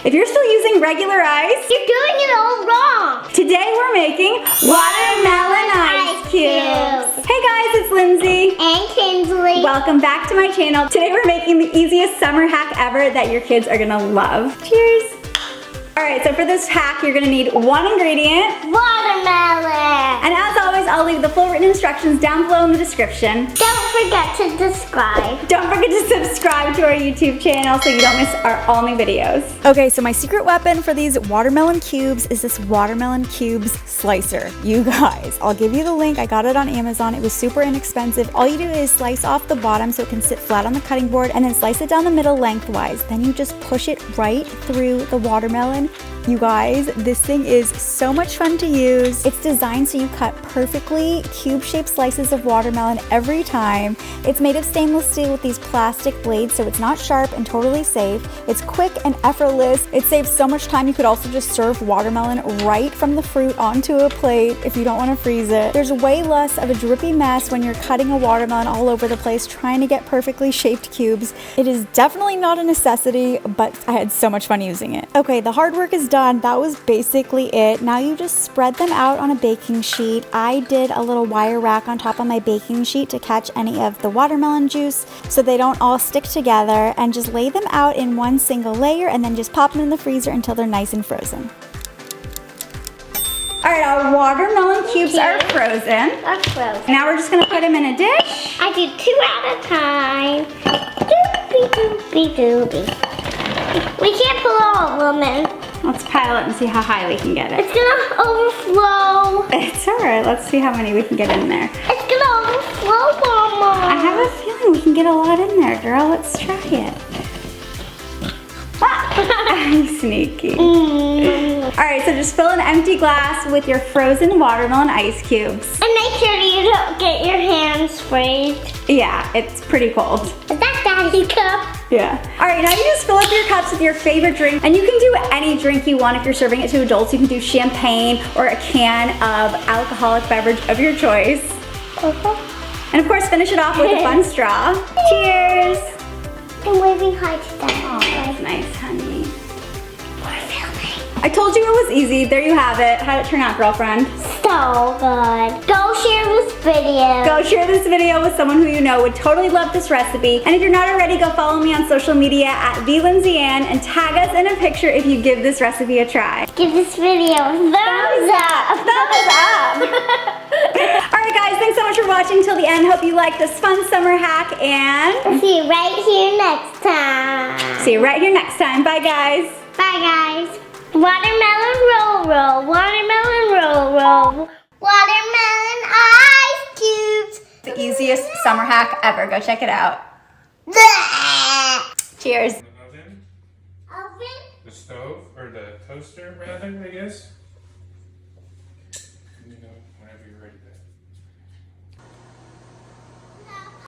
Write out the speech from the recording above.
If you're still using regular ice, you're doing it all wrong. Today we're making watermelon ice cubes. Hey guys, it's Lindsay. And Kinsley. Welcome back to my channel. Today we're making the easiest summer hack ever that your kids are gonna love. Cheers. All right, so for this hack, you're gonna need one ingredient. Watermelon. And as always, I'll leave the full written instructions down below in the description. Don't forget to subscribe. Don't forget to subscribe to our YouTube channel so you don't miss our all new videos. Okay, so my secret weapon for these watermelon cubes is this watermelon cubes slicer. You guys, I'll give you the link. I got it on Amazon. It was super inexpensive. All you do is slice off the bottom so it can sit flat on the cutting board and then slice it down the middle lengthwise. Then you just push it right through the watermelon. You guys, this thing is so much fun to use. It's designed so you cut perfectly cube-shaped slices of watermelon every time. It's made of stainless steel with these plastic blades, so it's not sharp and totally safe. It's quick and effortless. It saves so much time. You could also just serve watermelon right from the fruit onto a plate if you don't want to freeze it. There's way less of a drippy mess when you're cutting a watermelon all over the place trying to get perfectly shaped cubes. It is definitely not a necessity, but I had so much fun using it. Okay, the hard work is done. That was basically it. Now you just spread them out on a baking sheet. I did a little wire rack on top of my baking sheet to catch any of the watermelon juice so they don't all stick together, and just lay them out in one single layer and then just pop them in the freezer until they're nice and frozen. All right, our watermelon cubes are frozen. Now we're just gonna put them in a dish. I do 2 at a time. Doobie doobie doobie. We can't put all of them in. Let's pile it and see how high we can get it. It's gonna overflow. It's all right. Let's see how many we can get in there. It's gonna overflow, Mama. I have a feeling we can get a lot in there, girl. Let's try it. I'm sneaky. All right, so just fill an empty glass with your frozen watermelon ice cubes. And make sure you don't get your hands freezed. Yeah, it's pretty cold. Is that Daddy's cup? Yeah. All right, now you just fill up your cups with your favorite drink, and you can do any drink you want if you're serving it to adults. You can do champagne or a can of alcoholic beverage of your choice. And of course, finish it off with a fun straw. Cheers. I'm waving hi to them. Oh, that's nice, honey. We're filming. I told you it was easy. There you have it. How'd it turn out, girlfriend? So good. Go share this video. Go share this video with someone who you know would totally love this recipe. And if you're not already, go follow me on social media at LindsayAnn and tag us in a picture if you give this recipe a try. Give this video a thumbs up. Thumbs up. All right, guys, thanks so much for watching till the end. Hope you liked this fun summer hack, and see you right here next time. See you right here next time. Bye, guys. Bye, guys. Watermelon roll roll. Watermelon roll roll. Watermelon ice cubes. The easiest summer hack ever. Go check it out. Cheers. Oven? The stove, or the toaster rather, I guess. You know, whenever you're ready.